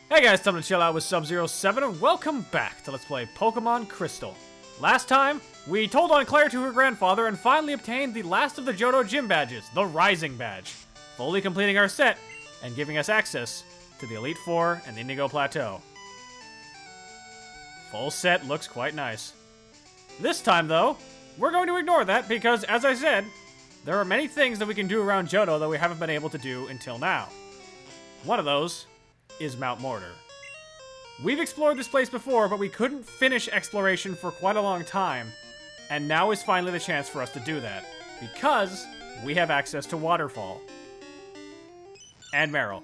Hey guys, time to chill out with Sub-07 and welcome back to Let's Play Pokemon Crystal. Last time, we told on Claire to her grandfather and finally obtained the last of the Johto gym badges, the Rising Badge, fully completing our set and giving us access to the Elite Four and the Indigo Plateau. Full set looks quite nice. This time though, we're going to ignore that because, as I said, there are many things that we can do around Johto that we haven't been able to do until now. One of those is Mount Mortar. We've explored this place before, but we couldn't finish exploration for quite a long time, and now is finally the chance for us to do that, because we have access to Waterfall. And Meryl.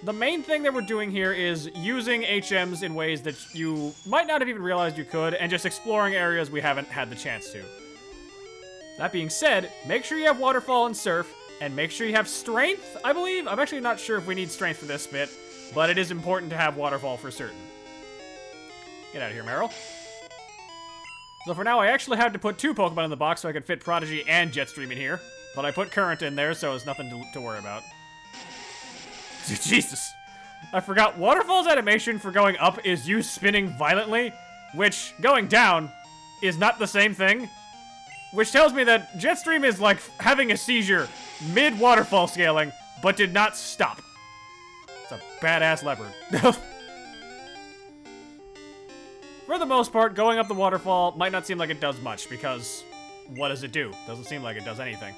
The main thing that we're doing here is using HMs in ways that you might not have even realized you could, and just exploring areas we haven't had the chance to. That being said, make sure you have Waterfall and Surf, and make sure you have Strength, I believe. I'm actually not sure if we need Strength for this bit, but it is important to have Waterfall for certain. Get out of here, Meryl. So for now, I actually had to put two Pokemon in the box so I could fit Prodigy and Jetstream in here, but I put Current in there, so it's nothing to worry about. Jesus. I forgot Waterfall's animation for going up is you spinning violently, which, going down, is not the same thing. Which tells me that Jetstream is like having a seizure mid-waterfall scaling, but did not stop. It's a badass leopard. For the most part, going up the waterfall might not seem like it does much, because what does it do? Doesn't seem like it does anything.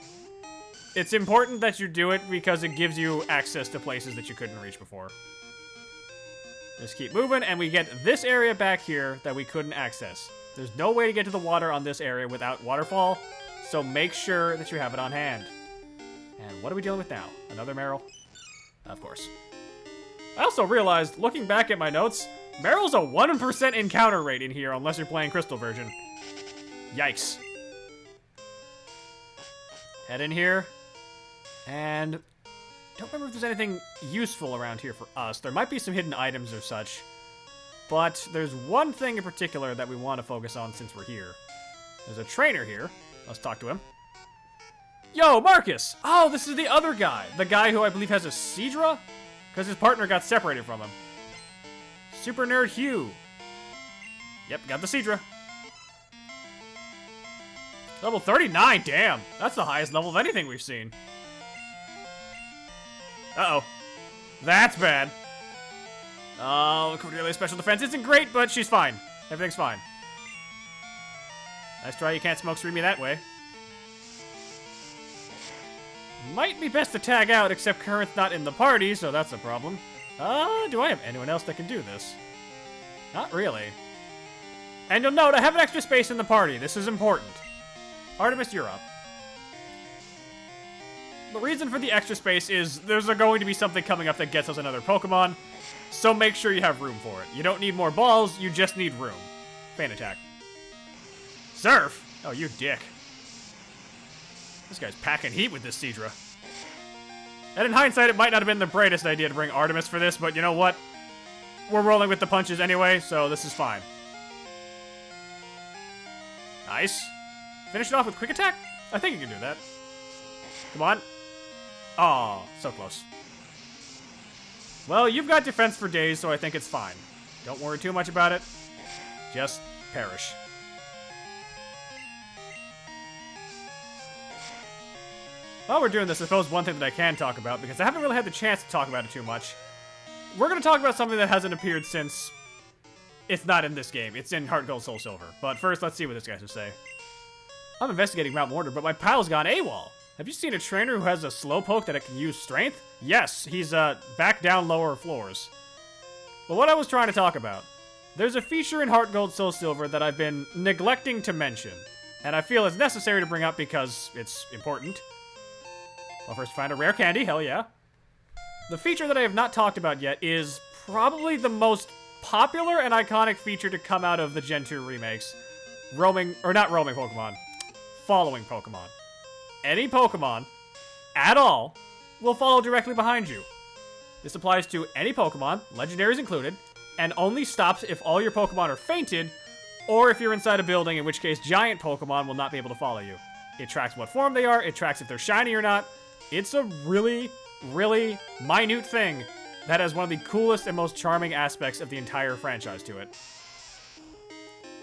It's important that you do it because it gives you access to places that you couldn't reach before. Just keep moving, and we get this area back here that we couldn't access. There's no way to get to the water on this area without Waterfall, so make sure that you have it on hand. And what are we dealing with now? Another Meryl? Of course. I also realized, looking back at my notes, Meryl's a 1% encounter rate in here unless you're playing Crystal version. Yikes. Head in here. And don't remember if there's anything useful around here for us. There might be some hidden items or such. But there's one thing in particular that we want to focus on since we're here. There's a trainer here. Let's talk to him. Yo, Marcus! Oh, this is the other guy. The guy who I believe has a Seadra? Because his partner got separated from him. Super Nerd Hugh. Yep, got the Seadra. Level 39, damn. That's the highest level of anything we've seen. Uh-oh. That's bad. Oh, Cordelia's special defense isn't great, but she's fine. Everything's fine. Nice try, you can't smoke screen me that way. Might be best to tag out, except Current's not in the party, so that's a problem. Do I have anyone else that can do this? Not really. And you'll note, I have an extra space in the party. This is important. Artemis, you're up. The reason for the extra space is there's going to be something coming up that gets us another Pokemon, so make sure you have room for it. You don't need more balls, you just need room. Fan attack. Surf? Oh, you dick. This guy's packing heat with this Seadra. And in hindsight, it might not have been the brightest idea to bring Artemis for this, but you know what? We're rolling with the punches anyway, so this is fine. Nice. Finish it off with Quick Attack? I think you can do that. Come on. Aw, so close. Well, you've got defense for days, so I think it's fine. Don't worry too much about it. Just perish. While we're doing this, I suppose one thing that I can talk about, because I haven't really had the chance to talk about it too much, we're going to talk about something that hasn't appeared since it's not in this game. It's in Heart Gold, Soul Silver. But first, let's see what this guy has to say. I'm investigating Mount Mortar, but my pal's gone AWOL. Have you seen a trainer who has a Slowpoke that it can use Strength? Yes, he's back down lower floors. But what I was trying to talk about, there's a feature in Heart Gold, Soul Silver that I've been neglecting to mention, and I feel it's necessary to bring up because it's important. Well, first find a rare candy, hell yeah. The feature that I have not talked about yet is probably the most popular and iconic feature to come out of the Gen 2 remakes. Following Pokemon. Any Pokemon, at all, will follow directly behind you. This applies to any Pokemon, legendaries included, and only stops if all your Pokemon are fainted, or if you're inside a building, in which case giant Pokemon will not be able to follow you. It tracks what form they are, it tracks if they're shiny or not. It's a really, really minute thing that has one of the coolest and most charming aspects of the entire franchise to it.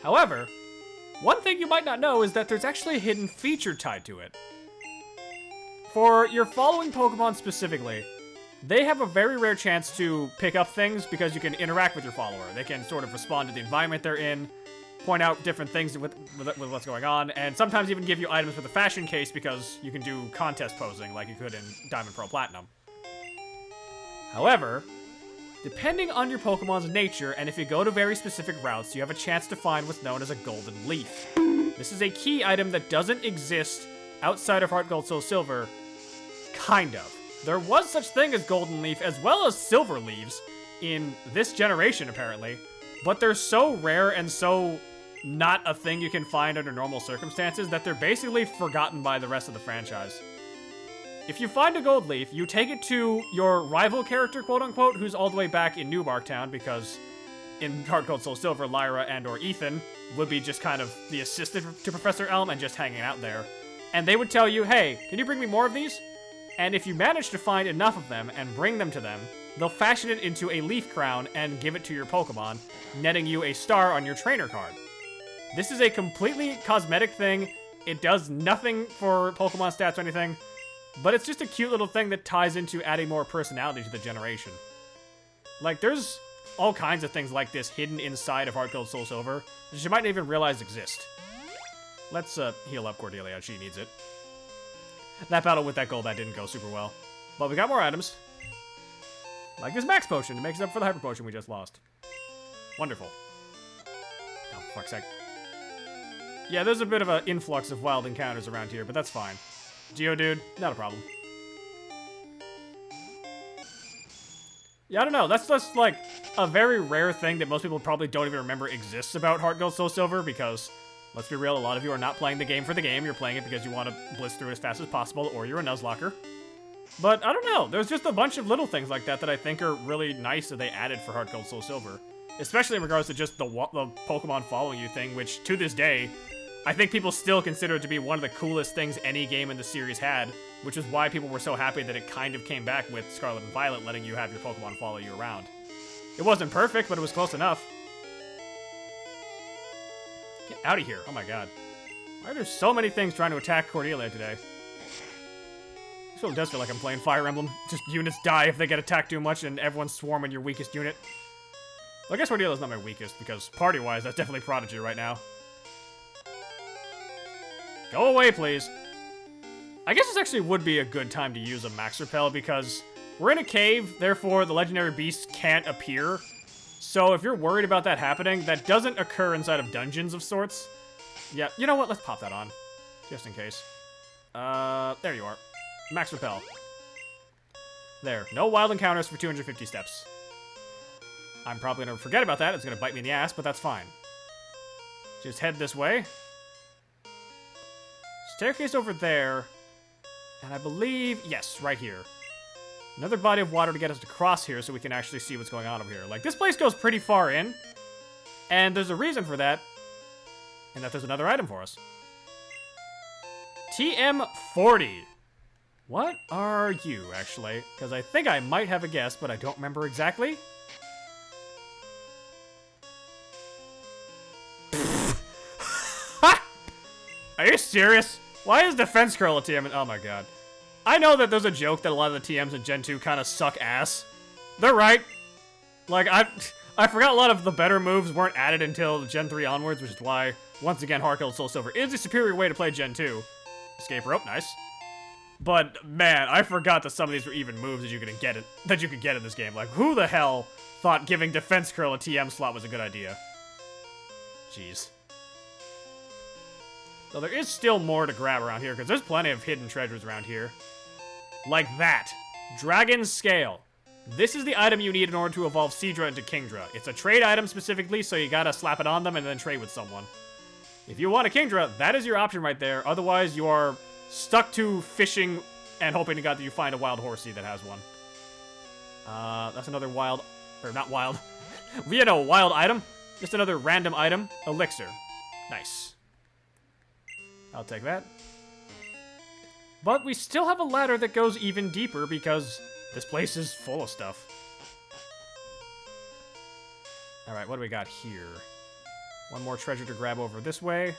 However, one thing you might not know is that there's actually a hidden feature tied to it. For your following Pokemon specifically, they have a very rare chance to pick up things because you can interact with your follower. They can sort of respond to the environment they're in, point out different things with what's going on, and sometimes even give you items with a fashion case because you can do contest posing like you could in Diamond, Pearl, Platinum. However, depending on your Pokemon's nature, and if you go to very specific routes, you have a chance to find what's known as a Golden Leaf. This is a key item that doesn't exist outside of Heart Gold, Soul Silver, kind of. There was such thing as Golden Leaf as well as Silver Leaves in this generation, apparently, but they're so rare and so not a thing you can find under normal circumstances that they're basically forgotten by the rest of the franchise. If you find a Gold Leaf, you take it to your rival character, quote-unquote, who's all the way back in New Barktown, because in Heart Gold, Soul Silver, Lyra and or Ethan would be just kind of the assistant to Professor Elm and just hanging out there. And they would tell you, hey, can you bring me more of these? And if you manage to find enough of them and bring them to them, they'll fashion it into a leaf crown and give it to your Pokemon, netting you a star on your trainer card. This is a completely cosmetic thing. It does nothing for Pokemon stats or anything, but it's just a cute little thing that ties into adding more personality to the generation. Like, there's all kinds of things like this hidden inside of Heart Gold, Soul Silver that you might not even realize exist. Let's heal up Cordelia. She needs it. That battle with that Golbat didn't go super well. But we got more items. Like this Max Potion. It makes up for the Hyper Potion we just lost. Wonderful. Oh, for fuck's sake. Yeah, there's a bit of an influx of wild encounters around here, but that's fine. Geodude, not a problem. Yeah, I don't know. That's just, like, a very rare thing that most people probably don't even remember exists about Heart Gold, Soul Silver, because, let's be real, a lot of you are not playing the game for the game. You're playing it because you want to blitz through it as fast as possible, or you're a Nuzlocke. But, I don't know. There's just a bunch of little things like that that I think are really nice that they added for Heart Gold, Soul Silver. Especially in regards to just the Pokemon following you thing, which, to this day, I think people still consider it to be one of the coolest things any game in the series had, which is why people were so happy that it kind of came back with Scarlet and Violet, letting you have your Pokemon follow you around. It wasn't perfect, but it was close enough. Get out of here. Oh my god. Why are there so many things trying to attack Cordelia today? This really does feel like I'm playing Fire Emblem. Just units die if they get attacked too much and everyone's swarming your weakest unit. Well, I guess Cordelia's not my weakest, because party-wise, that's definitely Prodigy right now. Go away, please. I guess this actually would be a good time to use a Max Repel, because we're in a cave, therefore the legendary beasts can't appear. So if you're worried about that happening, that doesn't occur inside of dungeons of sorts. Yeah, you know what? Let's pop that on, just in case. There you are. Max Repel. There. No wild encounters for 250 steps. I'm probably gonna forget about that. It's gonna bite me in the ass, but that's fine. Just head this way. Staircase over there. And I believe, yes, right here. Another body of water to get us to cross here so we can actually see what's going on over here. Like, this place goes pretty far in. And there's a reason for that. And that there's another item for us. TM40. What are you, actually? Because I think I might have a guess, but I don't remember exactly. Are you serious? Why is Defense Curl a TM? Oh my god. I know that there's a joke that a lot of the TMs in Gen 2 kind of suck ass. They're right. Like, I forgot a lot of the better moves weren't added until Gen 3 onwards, which is why, once again, Heart Gold Soul Silver is a superior way to play Gen 2. Escape rope, nice. But, man, I forgot that some of these were even moves that you could get in this game. Like, who the hell thought giving Defense Curl a TM slot was a good idea? Jeez. So there is still more to grab around here, because there's plenty of hidden treasures around here. Like that. Dragon Scale. This is the item you need in order to evolve Seadra into Kingdra. It's a trade item specifically, so you gotta slap it on them and then trade with someone. If you want a Kingdra, that is your option right there. Otherwise, you are stuck to fishing and hoping to God that you find a wild horsey that has one. That's another wild... Or, not wild. We had a wild item. Just another random item. Elixir. Nice. I'll take that. But we still have a ladder that goes even deeper because this place is full of stuff. Alright, what do we got here? One more treasure to grab over this way.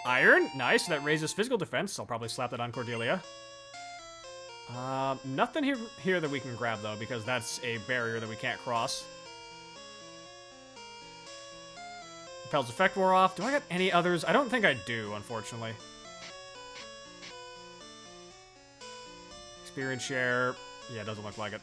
Iron, nice. That raises physical defense. I'll probably slap that on Cordelia. Nothing here that we can grab, though, because that's a barrier that we can't cross. Repel's effect wore off. Do I got any others? I don't think I do, unfortunately. Experience share. Yeah, it doesn't look like it.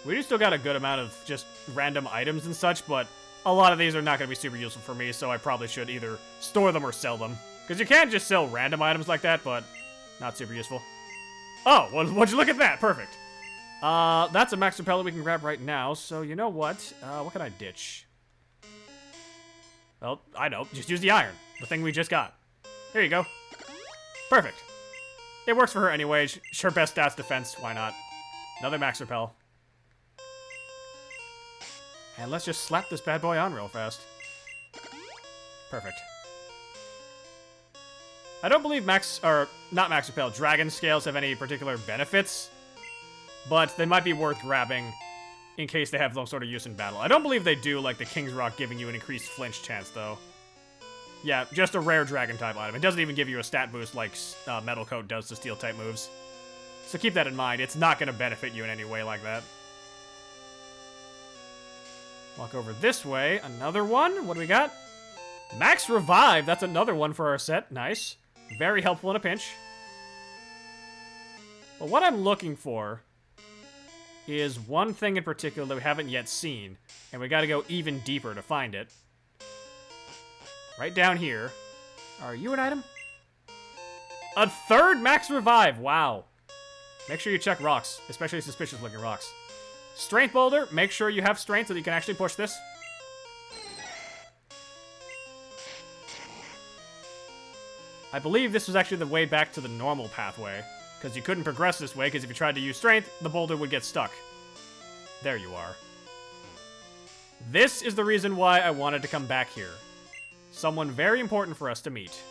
We do still got a good amount of just random items and such, but a lot of these are not going to be super useful for me, so I probably should either store them or sell them. Because you can just sell random items like that, but not super useful. Oh, well, would you look at that? Perfect. That's a max repellent we can grab right now, so you know what? What can I ditch? Well, I know. Just use the iron. The thing we just got. Here you go. Perfect. It works for her anyway. Her best stats defense. Why not? Another max repel. And let's just slap this bad boy on real fast. Perfect. I don't believe not max repel, dragon scales have any particular benefits, but they might be worth grabbing in case they have some sort of use in battle. I don't believe they do, like the King's Rock giving you an increased flinch chance, though. Yeah, just a rare dragon type item. It doesn't even give you a stat boost like Metal Coat does to steel type moves. So keep that in mind. It's not going to benefit you in any way like that. Walk over this way. Another one. What do we got? Max Revive. That's another one for our set. Nice. Very helpful in a pinch. But what I'm looking for is one thing in particular that we haven't yet seen, and we got to go even deeper to find it. Right down here. Are you an item? A third Max Revive. Wow. Make sure you check rocks, especially suspicious looking rocks. Strength Boulder, make sure you have strength so that you can actually push this. I believe this was actually the way back to the normal pathway, because you couldn't progress this way, because if you tried to use strength, the boulder would get stuck. There you are. This is the reason why I wanted to come back here. Someone very important for us to meet.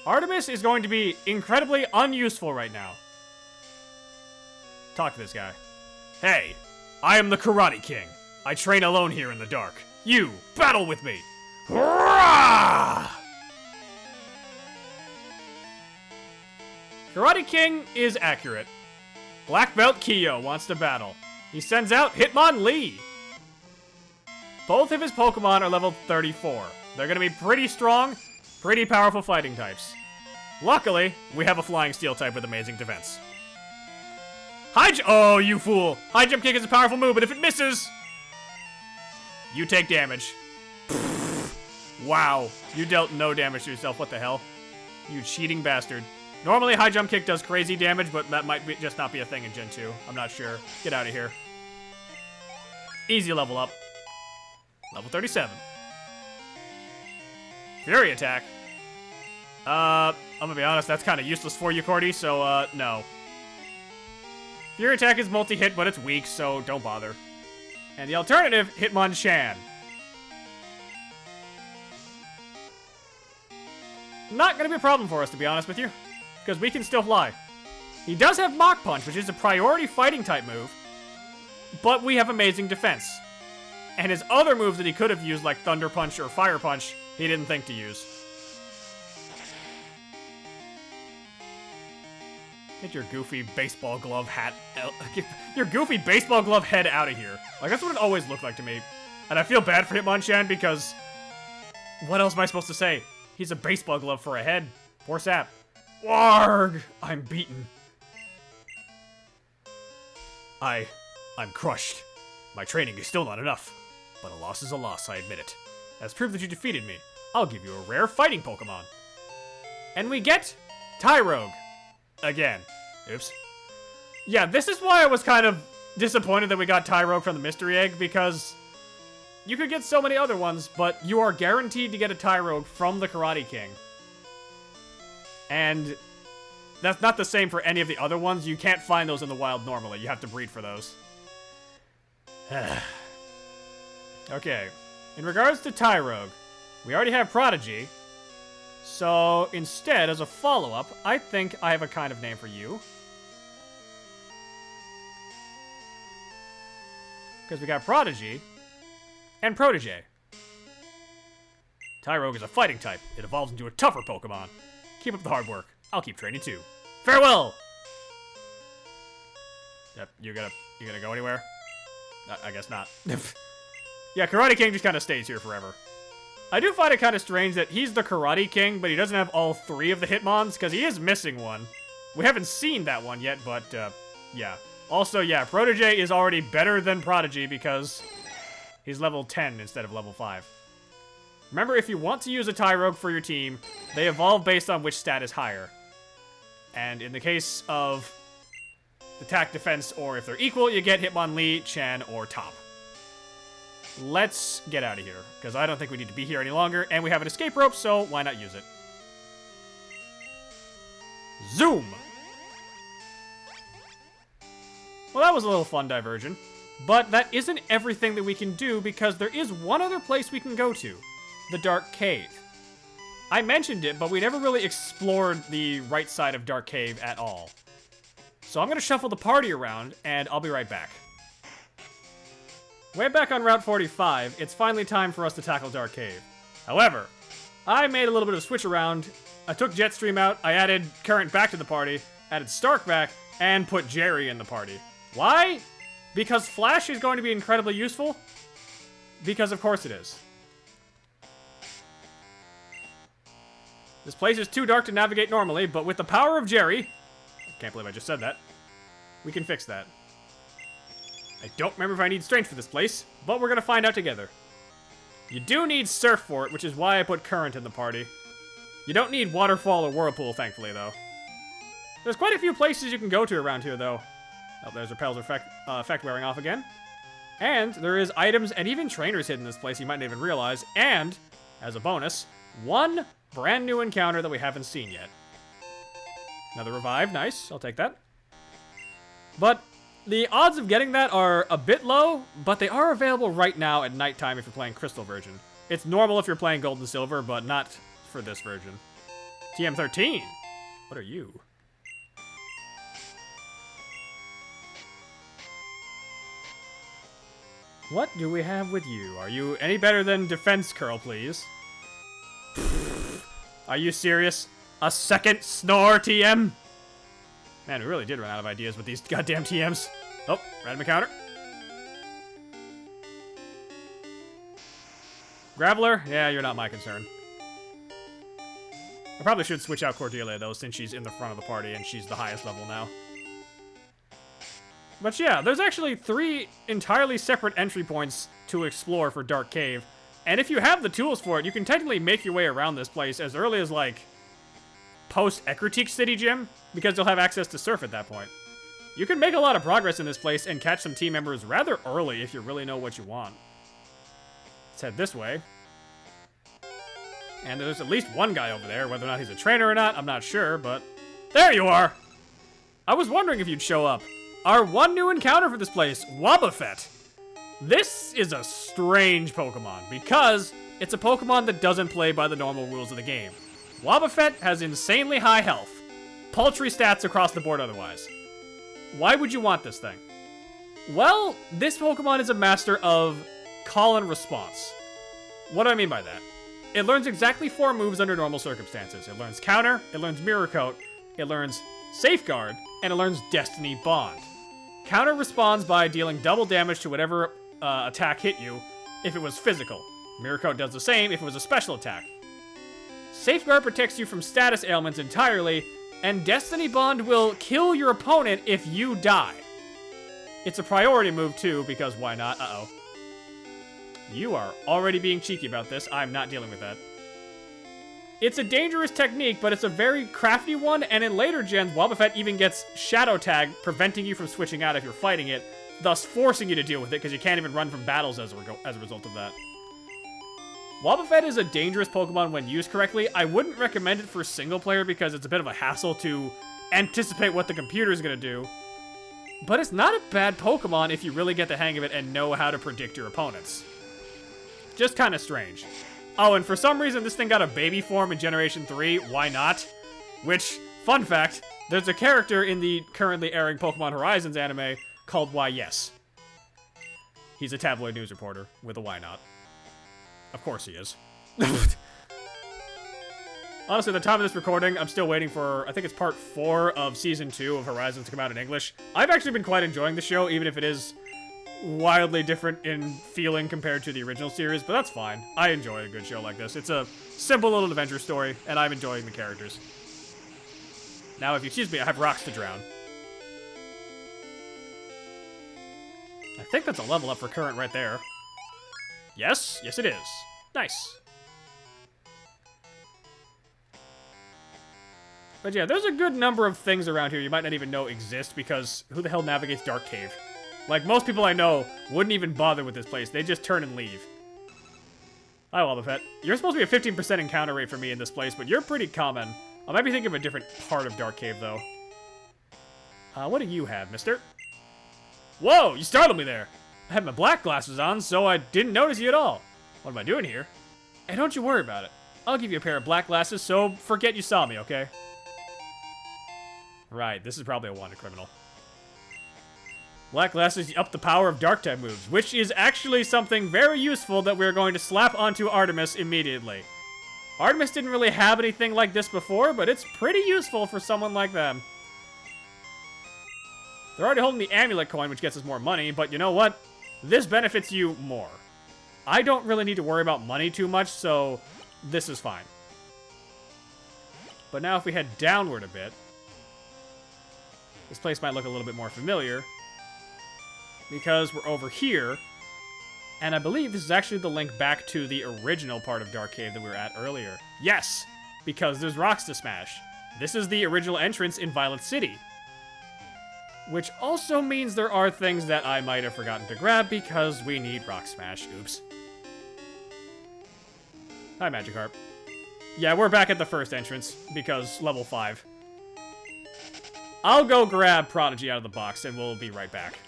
Artemis is going to be incredibly unuseful right now. Talk to this guy. Hey, I am the Karate King. I train alone here in the dark. You, battle with me! Hurrah! Karate King is accurate. Black Belt Kiyo wants to battle. He sends out Hitmonlee. Both of his Pokemon are level 34. They're going to be pretty strong, pretty powerful fighting types. Luckily, we have a Flying Steel type with amazing defense. Oh, you fool! High Jump Kick is a powerful move, but if it misses, you take damage. Wow, you dealt no damage to yourself. What the hell? You cheating bastard. Normally, High Jump Kick does crazy damage, but that might just not be a thing in Gen 2. I'm not sure. Get out of here. Easy level up. Level 37. Fury Attack. I'm gonna be honest, that's kind of useless for you, Cordy, so, no. Fury Attack is multi-hit, but it's weak, so don't bother. And the alternative, Hitmonchan. Not gonna be a problem for us, to be honest with you, because we can still fly. He does have Mach Punch, which is a priority fighting type move, but we have amazing defense. And his other moves that he could have used, like Thunder Punch or Fire Punch, he didn't think to use. Get your goofy baseball glove hat. Get your goofy baseball glove head out of here. Like, that's what it always looked like to me. And I feel bad for Hitmonchan because what else am I supposed to say? He's a baseball glove for a head. Poor sap. Warg! I'm beaten. I'm crushed. My training is still not enough. But a loss is a loss, I admit it. As proof that you defeated me, I'll give you a rare fighting Pokemon. And we get Tyrogue. Again. Oops. Yeah, this is why I was kind of disappointed that we got Tyrogue from the Mystery Egg, because you could get so many other ones, but you are guaranteed to get a Tyrogue from the Karate King. And that's not the same for any of the other ones. You can't find those in the wild normally. You have to breed for those. Okay. In regards to Tyrogue, we already have Prodigy. So, instead, as a follow-up, I think I have a kind of name for you. because we got Prodigy and Protege. Tyrogue is a fighting type. It evolves into a tougher Pokemon. Keep up the hard work. I'll keep training too. Farewell! Yep, you gonna go anywhere? I guess not. Yeah, Karate King just kind of stays here forever. I do find it kind of strange that he's the Karate King, but he doesn't have all 3 of the Hitmons, because he is missing one. We haven't seen that one yet, but, yeah. Also, yeah, Protege is already better than Prodigy because he's level 10 instead of level 5. Remember, if you want to use a Tyrogue for your team, they evolve based on which stat is higher. And in the case of attack, defense, or if they're equal, you get Hitmonlee, Chen, or Top. Let's get out of here, because I don't think we need to be here any longer, and we have an escape rope, so why not use it? Zoom! Well, that was a little fun diversion, but that isn't everything that we can do, because there is one other place we can go to, the Dark Cave. I mentioned it, but we never really explored the right side of Dark Cave at all. So I'm going to shuffle the party around, and I'll be right back. Way back on Route 45, it's finally time for us to tackle Dark Cave. However, I made a little bit of a switch around. I took Jetstream out, I added Current back to the party, added Stark back, and put Jerry in the party. Why? Because Flash is going to be incredibly useful? Because of course it is. This place is too dark to navigate normally, but with the power of Jerry... I can't believe I just said that. We can fix that. I don't remember if I need strength for this place, but we're going to find out together. You do need Surf for it, which is why I put Current in the party. You don't need Waterfall or Whirlpool, thankfully, though. There's quite a few places you can go to around here, though. Oh, there's Repel's effect wearing off again. And there is items and even trainers hidden in this place you might not even realize. And, as a bonus, one brand new encounter that we haven't seen yet. Another revive, nice, I'll take that. But the odds of getting that are a bit low, but they are available right now at nighttime if you're playing Crystal version. It's normal if you're playing Gold and Silver, but not for this version. TM13, what are you? What do we have with you? Are you any better than Defense Curl, please? Are you serious? A second Snore TM? Man, we really did run out of ideas with these goddamn TMs. Oh, random encounter. Graveler? Yeah, you're not my concern. I probably should switch out Cordelia, though, since she's in the front of the party and she's the highest level now. But yeah, there's actually 3 entirely separate entry points to explore for Dark Cave. And if you have the tools for it, you can technically make your way around this place as early as, like, post-Ekritique City Gym, because you'll have access to Surf at that point. You can make a lot of progress in this place and catch some team members rather early if you really know what you want. Let's head this way. And there's at least one guy over there. Whether or not he's a trainer or not, I'm not sure, but... There you are! I was wondering if you'd show up. Our one new encounter for this place, Wobbuffet. This is a strange Pokemon, because it's a Pokemon that doesn't play by the normal rules of the game. Wobbuffet has insanely high health. Paltry stats across the board otherwise. Why would you want this thing? Well, this Pokemon is a master of call and response. What do I mean by that? It learns exactly 4 moves under normal circumstances. It learns Counter, it learns Mirror Coat, it learns Safeguard, and it learns Destiny Bond. Counter responds by dealing double damage to whatever attack hit you if it was physical. Mirror Coat does the same if it was a special attack. Safeguard protects you from status ailments entirely, and Destiny Bond will kill your opponent if you die. It's a priority move too, because why not? Uh-oh. You are already being cheeky about this. I'm not dealing with that. It's a dangerous technique, but it's a very crafty one, and in later gens, Wobbuffet even gets Shadow Tag, preventing you from switching out if you're fighting it, thus forcing you to deal with it, because you can't even run from battles as a result of that. Wobbuffet is a dangerous Pokemon when used correctly. I wouldn't recommend it for single player because it's a bit of a hassle to anticipate what the computer is going to do. But it's not a bad Pokemon if you really get the hang of it and know how to predict your opponents. Just kind of strange. Oh, and for some reason this thing got a baby form in Generation 3. Why not? Which, fun fact, there's a character in the currently airing Pokemon Horizons anime called Why Yes. He's a tabloid news reporter with a why not. Of course he is. Honestly, at the time of this recording, I'm still waiting for, I think it's part 4 of Season 2 of Horizon to come out in English. I've actually been quite enjoying the show, even if it is wildly different in feeling compared to the original series, but that's fine. I enjoy a good show like this. It's a simple little adventure story, and I'm enjoying the characters. Now, if you excuse me, I have rocks to drown. I think that's a level up for current right there. Yes, yes it is. Nice. But yeah, there's a good number of things around here you might not even know exist, because who the hell navigates Dark Cave? Like, most people I know wouldn't even bother with this place. They just turn and leave. Hi, Wobbuffet. You're supposed to be a 15% encounter rate for me in this place, but you're pretty common. I might be thinking of a different part of Dark Cave, though. What do you have, mister? Whoa, you startled me there. I had my black glasses on, so I didn't notice you at all. What am I doing here? Hey, don't you worry about it. I'll give you a pair of black glasses, so forget you saw me, okay? Right, this is probably a wanted criminal. Black glasses up the power of dark type moves, which is actually something very useful that we're going to slap onto Artemis immediately. Artemis didn't really have anything like this before, but it's pretty useful for someone like them. They're already holding the amulet coin, which gets us more money, but you know what? This benefits you more. I don't really need to worry about money too much, so this is fine. But now if we head downward a bit, this place might look a little bit more familiar, because we're over here, and I believe this is actually the link back to the original part of Dark Cave that we were at earlier. Yes, because there's rocks to smash. This is the original entrance in Violet City. Which also means there are things that I might have forgotten to grab because we need rock smash. Oops. Hi, Magikarp. Yeah, we're back at the first entrance because level 5. I'll go grab Prodigy out of the box and we'll be right back.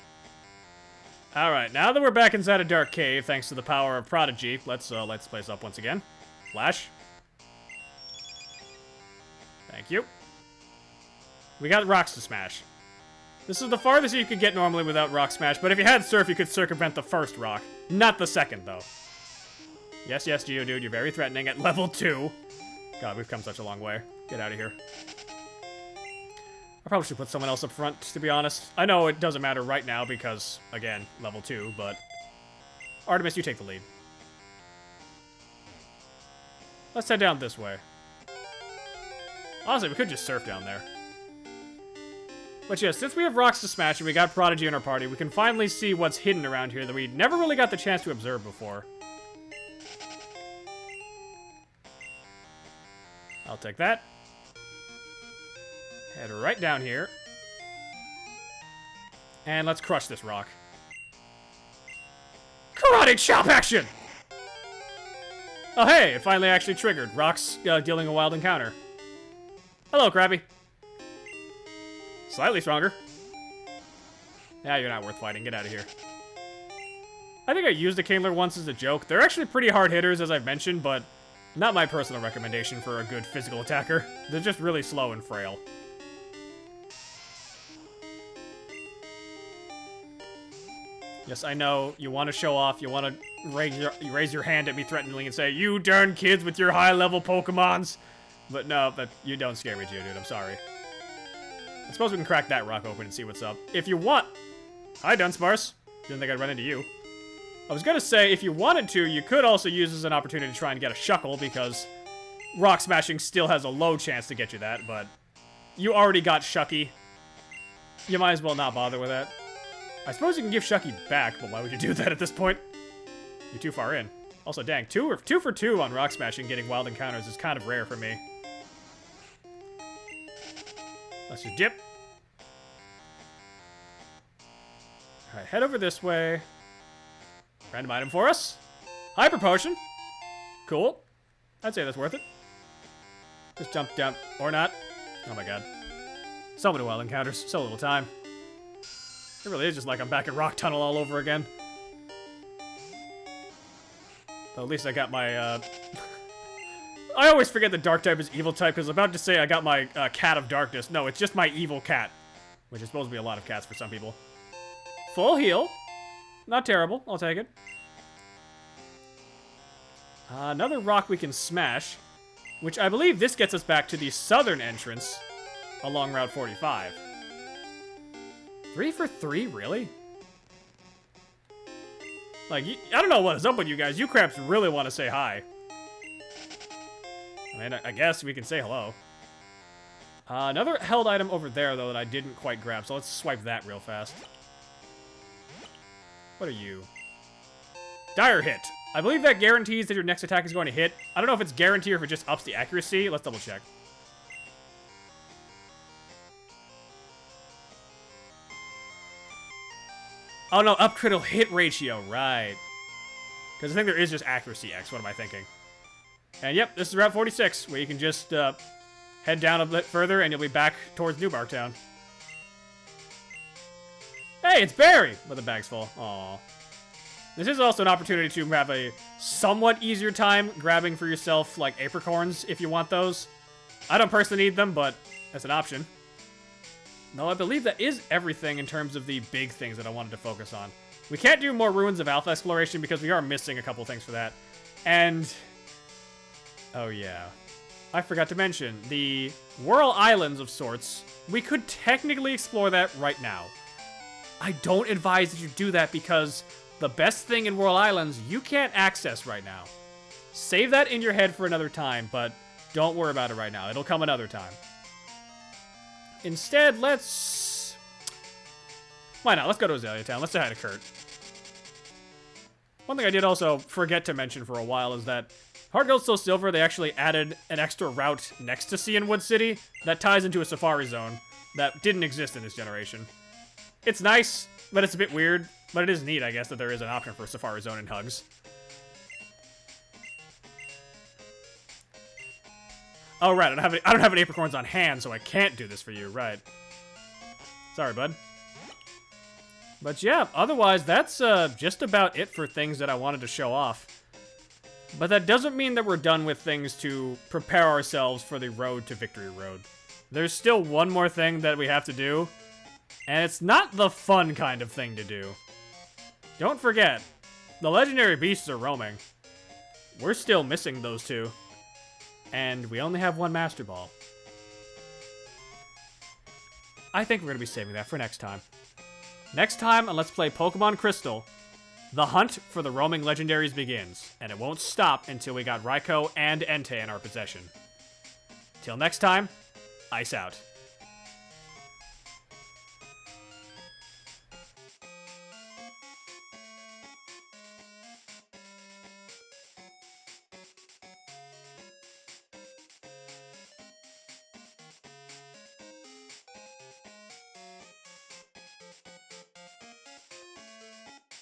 Alright, now that we're back inside a Dark Cave, thanks to the power of Prodigy, let's light this place up once again. Flash. Thank you. We got rocks to smash. This is the farthest you could get normally without rock smash, but if you had surf, you could circumvent the first rock. Not the second, though. Yes, yes, Geodude, you're very threatening at level 2. God, we've come such a long way. Get out of here. I probably should put someone else up front, to be honest. I know it doesn't matter right now because, again, level 2, but... Artemis, you take the lead. Let's head down this way. Honestly, we could just surf down there. But yeah, since we have rocks to smash and we got Prodigy in our party, we can finally see what's hidden around here that we never really got the chance to observe before. I'll take that. Head right down here. And let's crush this rock. Karate chop action! Oh hey, it finally actually triggered. Rocks dealing a wild encounter. Hello, Krabby. Slightly stronger. Yeah, you're not worth fighting. Get out of here. I think I used the Kingler once as a joke. They're actually pretty hard hitters, as I've mentioned, but not my personal recommendation for a good physical attacker. They're just really slow and frail. Yes, I know, you want to show off, you want to raise your hand at me threateningly and say, "You darn kids with your high-level Pokemons!" But no, you don't scare me, Geodude, I'm sorry. I suppose we can crack that rock open and see what's up. If you want... Hi, Dunsparce. Didn't think I'd run into you. I was gonna say, if you wanted to, you could also use this as an opportunity to try and get a Shuckle, because rock smashing still has a low chance to get you that, but you already got Shucky. You might as well not bother with that. I suppose you can give Shucky back, but why would you do that at this point? You're too far in. Also, dang, 2 for 2 on rock smashing getting wild encounters is kind of rare for me. Let's just dip. Alright, head over this way. Random item for us. Hyper Potion. Cool. I'd say that's worth it. Just jump down. Or not. Oh my god. So many wild encounters. So little time. It really is just like I'm back at Rock Tunnel all over again. Well, at least I got my, I always forget that Dark type is evil type, because I was about to say I got my Cat of Darkness. No, it's just my evil cat. Which is supposed to be a lot of cats for some people. Full heal. Not terrible. I'll take it. Another rock we can smash, which I believe this gets us back to the southern entrance along Route 45. 3 for 3, really? Like, I don't know what is up with you guys. You craps really want to say hi. I mean, I guess we can say hello. Another held item over there, though, that I didn't quite grab, so let's swipe that real fast. What are you? Dire Hit. I believe that guarantees that your next attack is going to hit. I don't know if it's guaranteed or if it just ups the accuracy. Let's double check. Oh no, up critical hit ratio, right. Because I think there is just accuracy X, what am I thinking? And yep, this is Route 46, where you can just head down a bit further and you'll be back towards New Barktown. Hey, it's Barry! But the bag's full. Aww. This is also an opportunity to have a somewhat easier time grabbing for yourself, like, apricorns, if you want those. I don't personally need them, but that's an option. No, I believe that is everything in terms of the big things that I wanted to focus on. We can't do more Ruins of Alpha exploration because we are missing a couple things for that. And... oh, yeah. I forgot to mention, the Whirl Islands of sorts, we could technically explore that right now. I don't advise that you do that because the best thing in Whirl Islands you can't access right now. Save that in your head for another time, but don't worry about it right now. It'll come another time. Instead, let's... why not? Let's go to Azalea Town. Let's say hi to Kurt. One thing I did also forget to mention for a while is that Heart Gold Soul Silver, they actually added an extra route next to Cianwood City that ties into a Safari Zone that didn't exist in this generation. It's nice, but it's a bit weird. But it is neat, I guess, that there is an option for a Safari Zone in Hugs. Oh, right, I don't have any apricorns on hand, so I can't do this for you, right. Sorry, bud. But yeah, otherwise, that's just about it for things that I wanted to show off. But that doesn't mean that we're done with things to prepare ourselves for the road to Victory Road. There's still one more thing that we have to do, and it's not the fun kind of thing to do. Don't forget, the legendary beasts are roaming. We're still missing those two. And we only have one Master Ball. I think we're going to be saving that for next time. Next time on Let's Play Pokemon Crystal, the hunt for the roaming legendaries begins, and it won't stop until we got Raikou and Entei in our possession. Till next time, ice out.